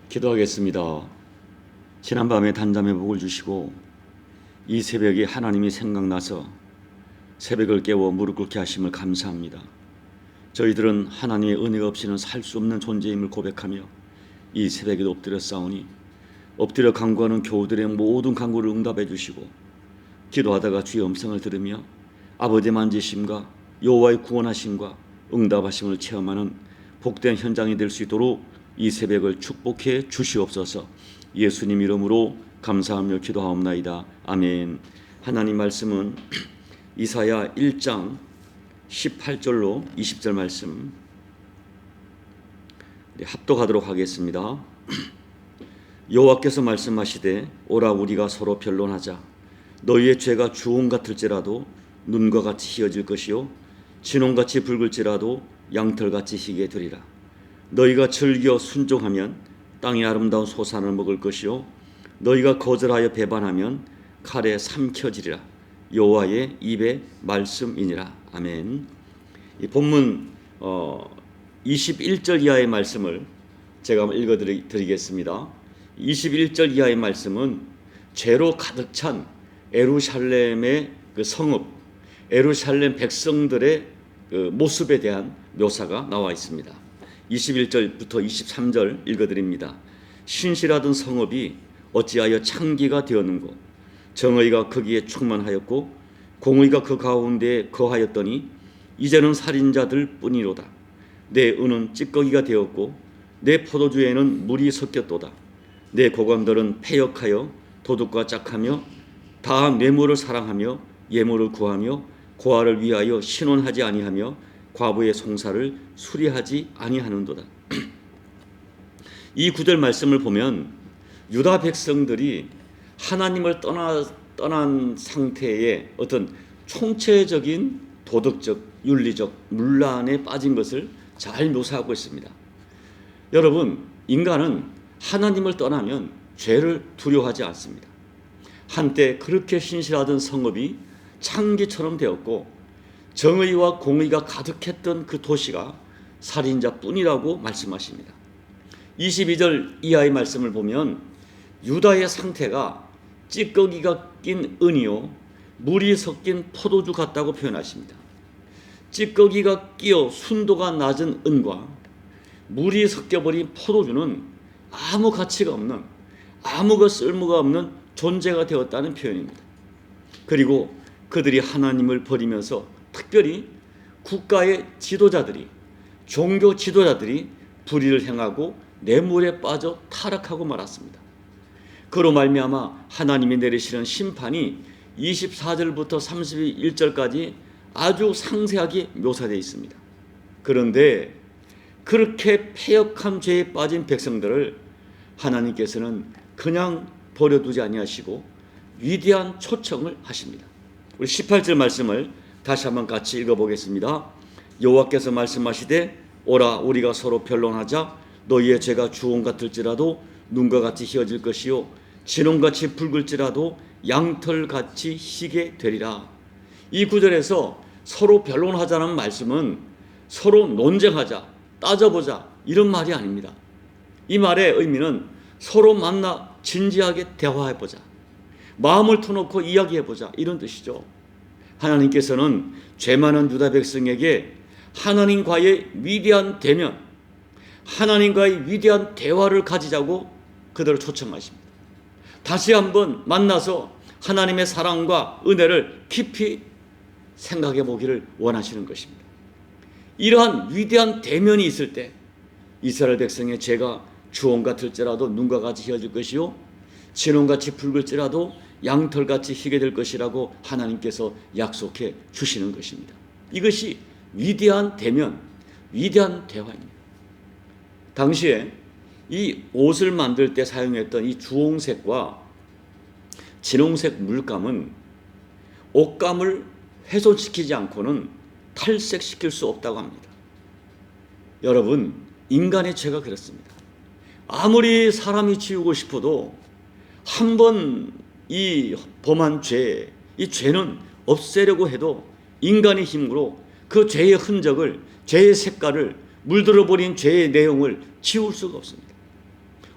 기도하겠습니다. 지난밤에 단잠의 복을 주시고 이 새벽에 하나님이 생각나서 새벽을 깨워 무릎 꿇게 하심을 감사합니다. 저희들은 하나님의 은혜가 없이는 살 수 없는 존재임을 고백하며 이 새벽에도 엎드려 싸우니 엎드려 간구하는 교우들의 모든 간구를 응답해 주시고 기도하다가 주의 음성을 들으며 아버지의 만지심과 여호와의 구원하심과 응답하심을 체험하는 복된 현장이 될 수 있도록 이 새벽을 축복해 주시옵소서. 예수님 이름으로 감사하며 기도하옵나이다. 아멘. 하나님 말씀은 이사야 1장 18절로 20절 말씀 합독하도록 하겠습니다. 여호와께서 말씀하시되 오라 우리가 서로 변론하자. 너희의 죄가 주홍 같을지라도 눈과 같이 희어질 것이요 진홍같이 붉을지라도 양털같이 희게 되리라. 너희가 즐겨 순종하면 땅의 아름다운 소산을 먹을 것이요 너희가 거절하여 배반하면 칼에 삼켜지리라. 여호와의 입의 말씀이니라. 아멘. 이 본문 21절 이하의 말씀을 제가 한번 읽어드리겠습니다. 21절 이하의 말씀은 죄로 가득 찬 예루살렘의 그 성읍, 예루살렘 백성들의 그 모습에 대한 묘사가 나와 있습니다. 21절부터 23절 읽어드립니다. 신실하던 성읍이 어찌하여 창기가 되었는고 정의가 거기에 충만하였고 공의가 그 가운데에 거하였더니 이제는 살인자들 뿐이로다. 내 은은 찌꺼기가 되었고 내 포도주에는 물이 섞였도다. 내 고관들은 패역하여 도둑과 짝하며 다 뇌물을 사랑하며 예물을 구하며 고아를 위하여 신원하지 아니하며 과부의 송사를 수리하지 아니하는도다. 이 구절 말씀을 보면 유다 백성들이 하나님을 떠난 상태의 어떤 총체적인 도덕적, 윤리적 문란에 빠진 것을 잘 묘사하고 있습니다. 여러분, 인간은 하나님을 떠나면 죄를 두려워하지 않습니다. 한때 그렇게 신실하던 성읍이 창기처럼 되었고 정의와 공의가 가득했던 그 도시가 살인자뿐이라고 말씀하십니다. 22절 이하의 말씀을 보면 유다의 상태가 찌꺼기가 낀 은이요 물이 섞인 포도주 같다고 표현하십니다. 찌꺼기가 끼어 순도가 낮은 은과 물이 섞여버린 포도주는 아무 가치가 없는, 아무 쓸모가 없는 존재가 되었다는 표현입니다. 그리고 그들이 하나님을 버리면서 특별히 국가의 지도자들이, 종교 지도자들이 불의를 행하고 뇌물에 빠져 타락하고 말았습니다. 그로 말미암아 하나님이 내리시는 심판이 24절부터 31절까지 아주 상세하게 묘사되어 있습니다. 그런데 그렇게 패역한 죄에 빠진 백성들을 하나님께서는 그냥 버려두지 아니하시고 위대한 초청을 하십니다. 우리 18절 말씀을 다시 한번 같이 읽어보겠습니다. 여호와께서 말씀하시되 오라 우리가 서로 변론하자. 너희의 죄가 주홍 같을지라도 눈과 같이 희어질 것이요 진홍같이 붉을지라도 양털같이 희게 되리라. 이 구절에서 서로 변론하자는 말씀은 서로 논쟁하자, 따져보자 이런 말이 아닙니다. 이 말의 의미는 서로 만나 진지하게 대화해보자, 마음을 터놓고 이야기해보자 이런 뜻이죠. 하나님께서는 죄 많은 유다 백성에게 하나님과의 위대한 대면, 하나님과의 위대한 대화를 가지자고 그들을 초청하십니다. 다시 한번 만나서 하나님의 사랑과 은혜를 깊이 생각해 보기를 원하시는 것입니다. 이러한 위대한 대면이 있을 때 이스라엘 백성의 죄가 주홍 같을지라도 눈과 같이 희어질 것이요 진홍같이 붉을지라도 양털같이 희게 될 것이라고 하나님께서 약속해 주시는 것입니다. 이것이 위대한 대면, 위대한 대화입니다. 당시에 이 옷을 만들 때 사용했던 이 주홍색과 진홍색 물감은 옷감을 훼손시키지 않고는 탈색시킬 수 없다고 합니다. 여러분, 인간의 죄가 그렇습니다. 아무리 사람이 지우고 싶어도 한 번 이 범한 죄, 이 죄는 없애려고 해도 인간의 힘으로 그 죄의 흔적을, 죄의 색깔을, 물들어버린 죄의 내용을 지울 수가 없습니다.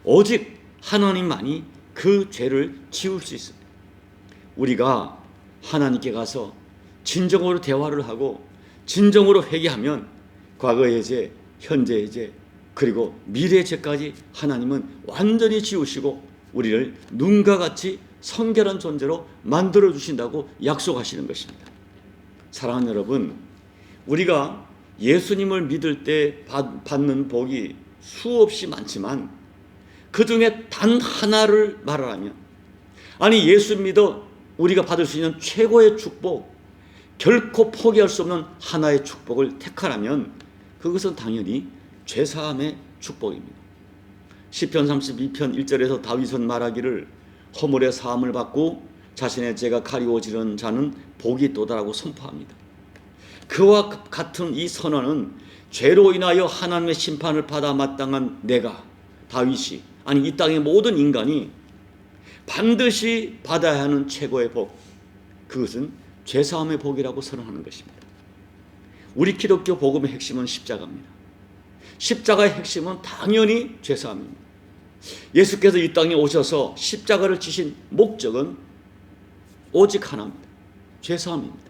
오직 하나님만이 그 죄를 지울 수 있습니다. 우리가 하나님께 가서 진정으로 대화를 하고 진정으로 회개하면 과거의 죄, 현재의 죄, 그리고 미래의 죄까지 하나님은 완전히 지우시고 우리를 눈과 같이 성결한 존재로 만들어 주신다고 약속하시는 것입니다. 사랑하는 여러분, 우리가 예수님을 믿을 때 받는 복이 수없이 많지만 그 중에 단 하나를 말하라면, 아니 예수 믿어 우리가 받을 수 있는 최고의 축복, 결코 포기할 수 없는 하나의 축복을 택하라면 그것은 당연히 죄사함의 축복입니다. 시편 32편 1절에서 다윗은 말하기를 허물의 사함을 받고 자신의 죄가 가리워지는 자는 복이 있도다라고 선포합니다. 그와 같은 이 선언은 죄로 인하여 하나님의 심판을 받아 마땅한 내가, 다윗이, 아니 이 땅의 모든 인간이 반드시 받아야 하는 최고의 복, 그것은 죄사함의 복이라고 선언하는 것입니다. 우리 기독교 복음의 핵심은 십자가입니다. 십자가의 핵심은 당연히 죄사함입니다. 예수께서 이 땅에 오셔서 십자가를 지신 목적은 오직 하나입니다. 죄사함입니다.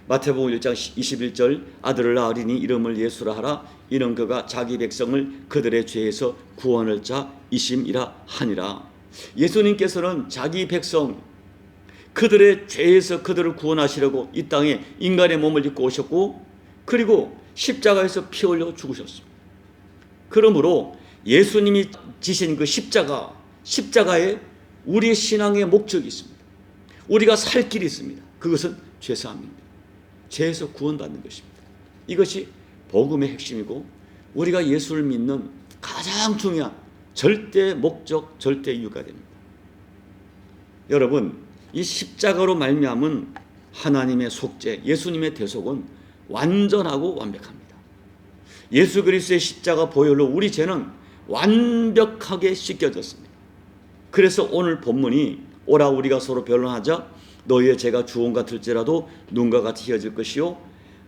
마태복음 1장 21절 아들을 낳으리니 이름을 예수라 하라. 이는 그가 자기 백성을 그들의 죄에서 구원할 자이심이라 하니라. 예수님께서는 자기 백성, 그들의 죄에서 그들을 구원하시려고 이 땅에 인간의 몸을 입고 오셨고, 그리고 십자가에서 피 흘려 죽으셨습니다. 그러므로 예수님이 지신 그 십자가에 우리의 신앙의 목적이 있습니다. 우리가 살 길이 있습니다. 그것은 죄사함입니다. 죄에서 구원받는 것입니다. 이것이 복음의 핵심이고 우리가 예수를 믿는 가장 중요한 절대 목적, 절대 이유가 됩니다. 여러분, 이 십자가로 말미암은 하나님의 속죄, 예수님의 대속은 완전하고 완벽합니다. 예수 그리스도의 십자가 보혈로 우리 죄는 완벽하게 씻겨졌습니다. 그래서 오늘 본문이 오라 우리가 서로 변론하자 너희의 죄가 주홍 같을지라도 눈과 같이 희어질 것이요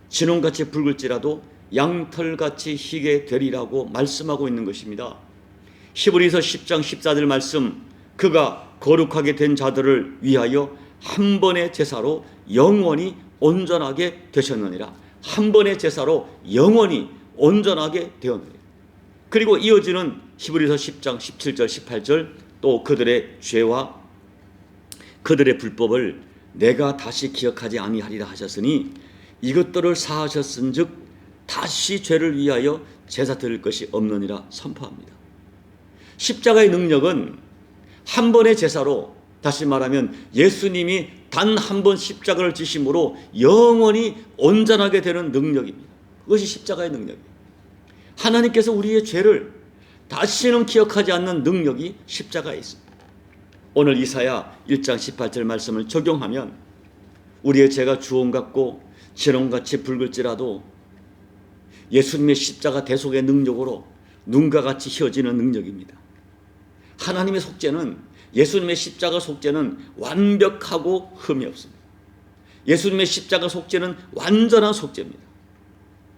진홍같이 붉을지라도 양털같이 희게 되리라고 말씀하고 있는 것입니다. 히브리서 10장 14절 말씀, 그가 거룩하게 된 자들을 위하여 한 번의 제사로 영원히 온전하게 되셨느니라. 한 번의 제사로 영원히 온전하게 되었느니라. 그리고 이어지는 히브리서 10장 17절 18절 또 그들의 죄와 그들의 불법을 내가 다시 기억하지 아니하리라 하셨으니 이것들을 사하셨은즉 다시 죄를 위하여 제사 드릴 것이 없느니라 선포합니다. 십자가의 능력은 한 번의 제사로, 다시 말하면 예수님이 단 한 번 십자가를 지심으로 영원히 온전하게 되는 능력입니다. 그것이 십자가의 능력이에요. 하나님께서 우리의 죄를 다시는 기억하지 않는 능력이 십자가에 있습니다. 오늘 이사야 1장 18절 말씀을 적용하면 우리의 죄가 주홍 같고 진홍같이 붉을지라도 예수님의 십자가 대속의 능력으로 눈과 같이 희어지는 능력입니다. 하나님의 속죄는, 예수님의 십자가 속죄는 완벽하고 흠이 없습니다. 예수님의 십자가 속죄는 완전한 속죄입니다.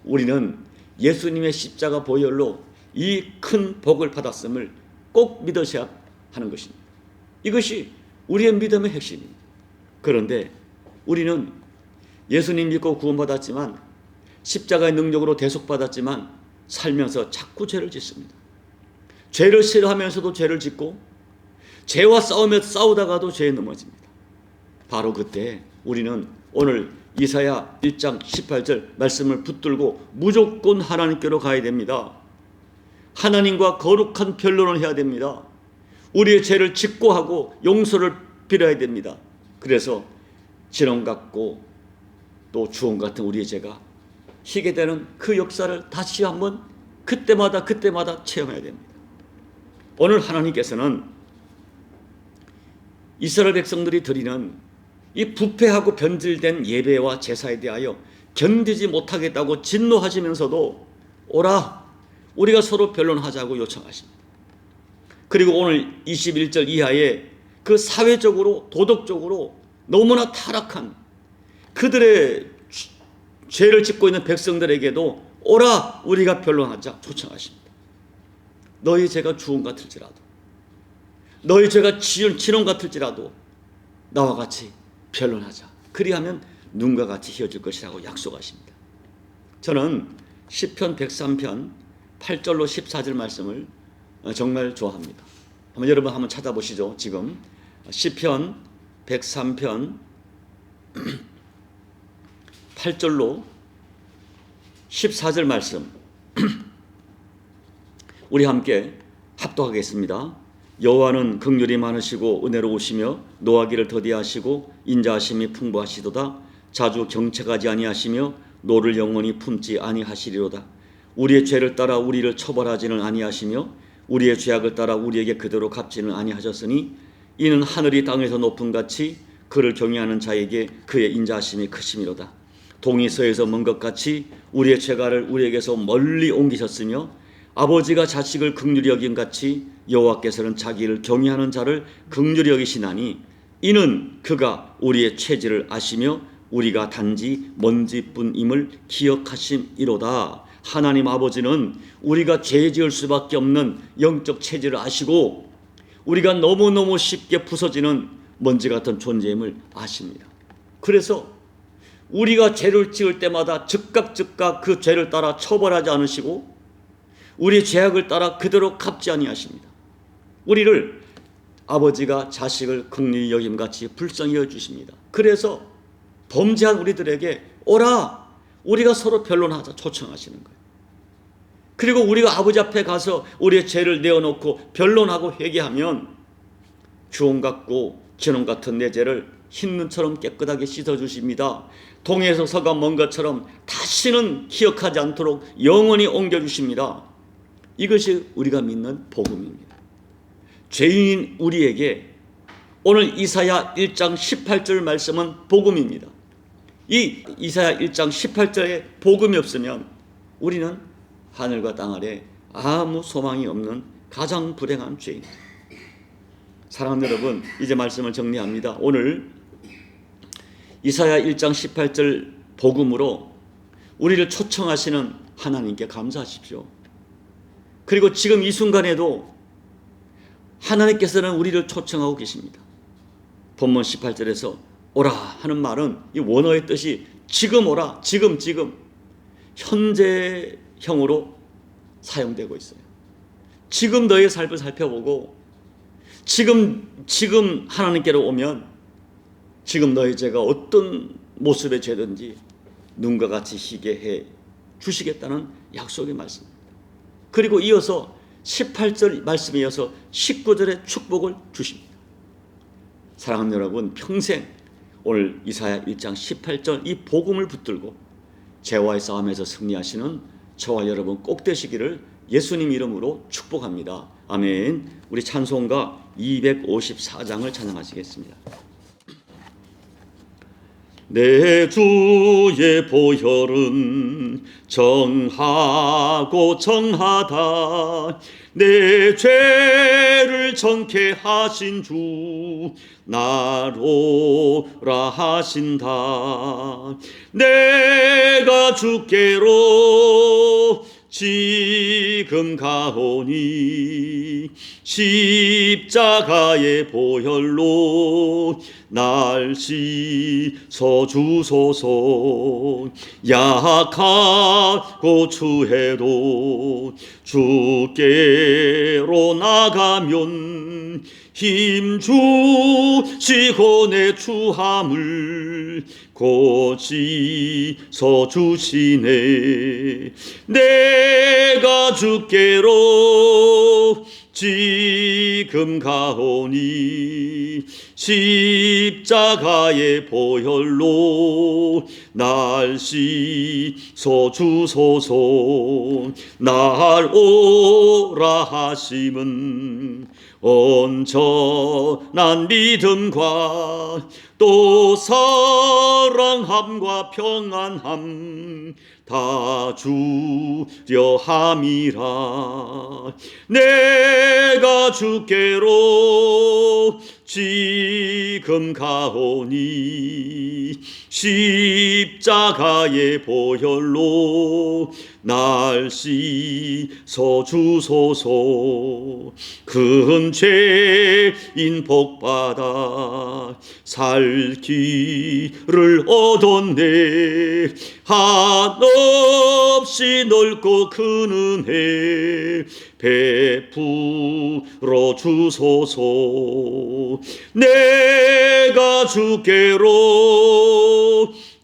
우리는 예수님의 십자가 보혈로 이 큰 복을 받았음을 꼭 믿으셔야 하는 것입니다. 이것이 우리의 믿음의 핵심입니다. 그런데 우리는 예수님 믿고 구원받았지만, 십자가의 능력으로 대속받았지만 살면서 자꾸 죄를 짓습니다. 죄를 싫어하면서도 죄를 짓고 죄와 싸우다가도 죄에 넘어집니다. 바로 그때 우리는 오늘 이사야 1장 18절 말씀을 붙들고 무조건 하나님께로 가야 됩니다. 하나님과 거룩한 변론을 해야 됩니다. 우리의 죄를 직고하고 용서를 빌어야 됩니다. 그래서 진홍 같고 또 주홍 같은 우리의 죄가 희게 되는 그 역사를 다시 한번 그때마다 체험해야 됩니다. 오늘 하나님께서는 이스라엘 백성들이 드리는 이 부패하고 변질된 예배와 제사에 대하여 견디지 못하겠다고 진노하시면서도 오라 우리가 서로 변론하자고 요청하십니다. 그리고 오늘 21절 이하에 그 사회적으로 도덕적으로 너무나 타락한 그들의 죄를 짓고 있는 백성들에게도 오라 우리가 변론하자 초청하십니다. 너희 죄가 주홍 같을지라도 너희 죄가 진홍 같을지라도 나와 같이 변론하자. 그리하면 눈과 같이 희어질 것이라고 약속하십니다. 저는 시편 103편 8절로 14절 말씀을 정말 좋아합니다. 여러분 한번 찾아보시죠. 지금 시편 103편 8절로 14절 말씀 우리 함께 합독하겠습니다. 여호와는 긍휼이 많으시고 은혜로우시며 노하기를 더디하시고 인자하심이 풍부하시도다. 자주 경책하지 아니하시며 노를 영원히 품지 아니하시리로다. 우리의 죄를 따라 우리를 처벌하지는 아니하시며 우리의 죄악을 따라 우리에게 그대로 갚지는 아니하셨으니 이는 하늘이 땅에서 높음 같이 그를 경외하는 자에게 그의 인자하심이 크심이로다. 동이 서에서 먼 것 같이 우리의 죄가를 우리에게서 멀리 옮기셨으며 아버지가 자식을 긍휼히 여긴 같이 여호와께서는 자기를 경외하는 자를 긍휼히 여기시나니 이는 그가 우리의 체질을 아시며 우리가 단지 먼지뿐임을 기억하심이로다. 하나님 아버지는 우리가 죄 지을 수밖에 없는 영적 체질을 아시고 우리가 너무너무 쉽게 부서지는 먼지 같은 존재임을 아십니다. 그래서 우리가 죄를 지을 때마다 즉각 그 죄를 따라 처벌하지 않으시고 우리 죄악을 따라 그대로 갚지 아니하십니다. 우리를 아버지가 자식을 긍휼히 여김같이 불쌍히 여주십니다. 그래서 범죄한 우리들에게 오라, 우리가 서로 변론하자 초청하시는 거예요. 그리고 우리가 아버지 앞에 가서 우리의 죄를 내어놓고 변론하고 회개하면 주홍 같고 진홍 같은 내 죄를 흰눈처럼 깨끗하게 씻어주십니다. 동에서 서가 먼 것처럼 다시는 기억하지 않도록 영원히 옮겨주십니다. 이것이 우리가 믿는 복음입니다. 죄인인 우리에게 오늘 이사야 1장 18절 말씀은 복음입니다. 이 이사야 1장 18절에 복음이 없으면 우리는 하늘과 땅 아래 아무 소망이 없는 가장 불행한 죄인입니다. 사랑하는 여러분, 이제 말씀을 정리합니다. 오늘 이사야 1장 18절 복음으로 우리를 초청하시는 하나님께 감사하십시오. 그리고 지금 이 순간에도 하나님께서는 우리를 초청하고 계십니다. 본문 18절에서 오라 하는 말은 이 원어의 뜻이 지금 오라, 지금 현재형으로 사용되고 있어요. 지금 너의 삶을 살펴보고 지금 하나님께로 오면 지금 너의 죄가 어떤 모습의 죄든지 눈과 같이 희게 해 주시겠다는 약속의 말씀입니다. 그리고 이어서 18절 말씀에 이어서 19절의 축복을 주십니다. 사랑하는 여러분, 평생 오늘 이사야 1장 18절 이 복음을 붙들고 죄와의 싸움에서 승리하시는 저와 여러분 꼭 되시기를 예수님 이름으로 축복합니다. 아멘. 우리 찬송가 254장을 찬양하시겠습니다. 내 주의 보혈은 정하고 정하다. 내 죄를 정케 하신 주 나로라 하신다. 내가 주께로 지금 가오니 십자가의 보혈로 날 씻어주소서. 약하고 추해도 주께로 나가면 힘주시고 내 추함을 고치서 주시네. 내가 주께로 지금 가오니 십자가의 보혈로 날 씻어주소서. 날 오라 하심은 온전한 믿음과 또 사랑함과 평안함 다 주려 함이라. 내가 내가 주께로 지금 가오니 십자가의 보혈로 날 씻어 주소서. 큰 죄인 복받아 살 길을 얻었네. 한없이 넓고 큰 은혜 베풀어 주소서. 내가 주께로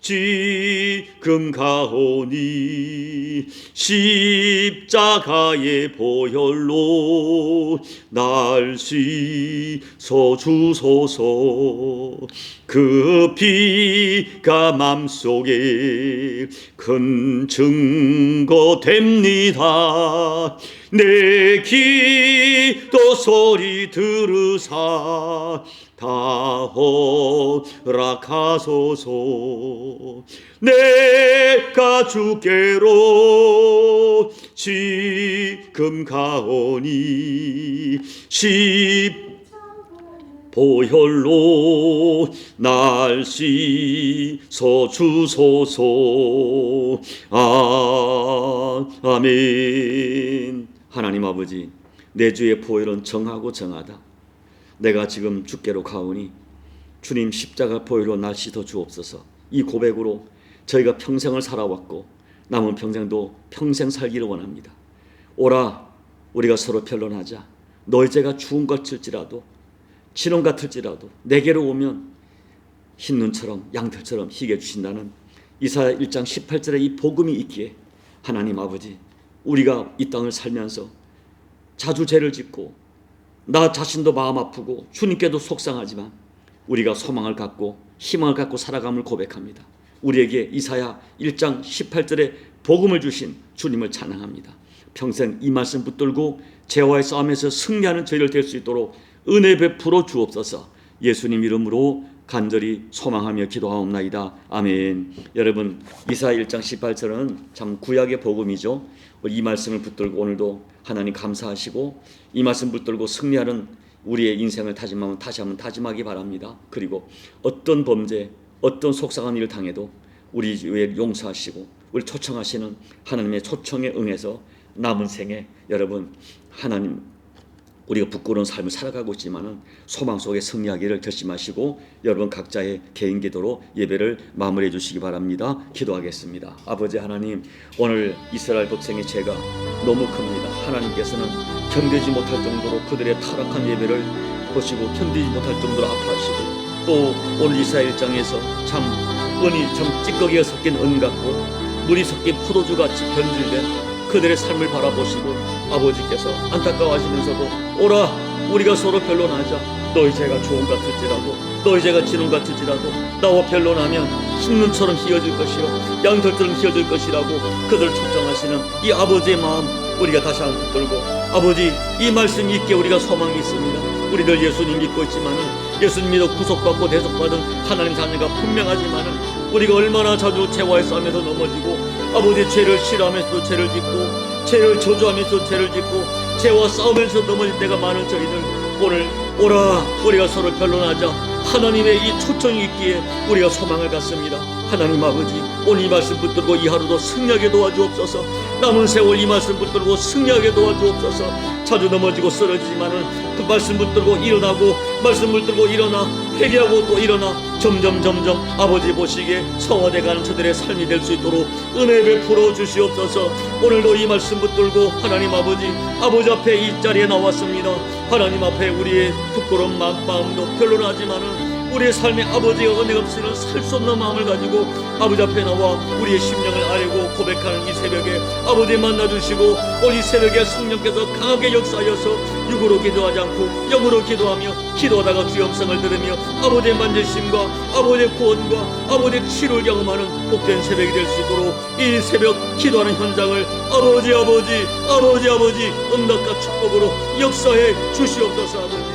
지금 가오니 십자가의 보혈로 날 씻어 주소서. 그 피가 맘속에 큰 증거 됩니다. 내 기도 소리 들으사 다 허락하소서. 내가 주께로 지금 가오니 보혈로 날 씻어 주소서. 아멘. 하나님 아버지, 내 주의 보혈은 정하고 정하다. 내가 지금 주께로 가오니 주님 십자가 보혈로 날 씻어 주옵소서. 이 고백으로 저희가 평생을 살아왔고 남은 평생도 평생 살기를 원합니다. 오라, 우리가 서로 변론하자. 너희 죄가 죽은 것 같을지라도 진홍 같을지라도 내게로 오면 흰눈처럼 양털처럼 희게 주신다는 이사야 1장 18절의 이 복음이 있기에 하나님 아버지, 우리가 이 땅을 살면서 자주 죄를 짓고 나 자신도 마음 아프고 주님께도 속상하지만 우리가 소망을 갖고 희망을 갖고 살아감을 고백합니다. 우리에게 이사야 1장 18절의 복음을 주신 주님을 찬양합니다. 평생 이 말씀 붙들고 죄와의 싸움에서 승리하는 저희를 될 수 있도록 은혜 베풀어 주옵소서. 예수님 이름으로 간절히 소망하며 기도하옵나이다. 아멘. 여러분, 이사야 1장 18절은 참 구약의 복음이죠. 이 말씀을 붙들고 오늘도 하나님 감사하시고 이 말씀 붙들고 승리하는 우리의 인생을 다시 한번 다짐하기 바랍니다. 그리고 어떤 범죄, 어떤 속상한 일을 당해도 우리 위에 용서하시고 우리 초청하시는 하나님의 초청에 응해서 남은 생에 여러분, 하나님 우리가 부끄러운 삶을 살아가고 있지만은 소망 속에 승리하기를 결심하시고 여러분 각자의 개인 기도로 예배를 마무리해 주시기 바랍니다. 기도하겠습니다. 아버지 하나님, 오늘 이스라엘 백성의 죄가 너무 큽니다. 하나님께서는 견디지 못할 정도로 그들의 타락한 예배를 보시고 견디지 못할 정도로 아파하시고 또 오늘 이사야 1장에서 참 은이 참 찌꺼기가 섞인 은 같고 물이 섞인 포도주같이 변질된 그들의 삶을 바라보시고 아버지께서 안타까워하시면서도 오라, 우리가 서로 변론하자. 너희 죄가 조금 같을지라도 너희 죄가 진홍 같을지라도 나와 변론하면 흰눈처럼 희어질 것이요 양털처럼 희어질 것이라고 그들을 초청하시는 이 아버지의 마음 우리가 다시 한번 붙들고 아버지, 이 말씀 있게 우리가 소망이 있습니다. 우리들 예수님 믿고 있지만은 예수님 믿어 구속받고 대속받은 하나님 자녀가 분명하지만은 우리가 얼마나 자주 죄와의 싸움에서 넘어지고 아버지 죄를 싫어하면서도 죄를 짓고 죄를 저주하면서 죄를 짓고 죄와 싸우면서 넘어질 때가 많은 저희들, 오늘 오라, 우리가 서로 변론하자. 하나님의 이 초청이 있기에 우리가 소망을 갖습니다. 하나님 아버지, 오늘 이 말씀 붙들고 이 하루도 승리하게 도와주옵소서. 남은 세월 이 말씀 붙들고 승리하게 도와주옵소서. 자주 넘어지고 쓰러지지만은 그 말씀 붙들고 일어나고 말씀 붙들고 일어나 회개하고 또 일어나 점점 아버지 보시기에 성화돼가는 저들의 삶이 될 수 있도록 은혜 베풀어 주시옵소서. 오늘도 이 말씀 붙들고 하나님 아버지 앞에 이 자리에 나왔습니다. 하나님 앞에 우리의 부끄러운 마음도 변론하지만은 우리의 삶에 아버지가 은혜 없이는 살 수 없는 마음을 가지고 아버지 앞에 나와 우리의 심령을 아뢰고 고백하는 이 새벽에 아버지 만나주시고 오늘 이 새벽에 성령께서 강하게 역사하여서 육으로 기도하지 않고 영으로 기도하며 기도하다가 주의 음성을 들으며 아버지의 만지심과 아버지의 구원과 아버지의 치료를 경험하는 복된 새벽이 될 수 있도록 이 새벽 기도하는 현장을 아버지 응답과 축복으로 역사해 주시옵소서. 아버지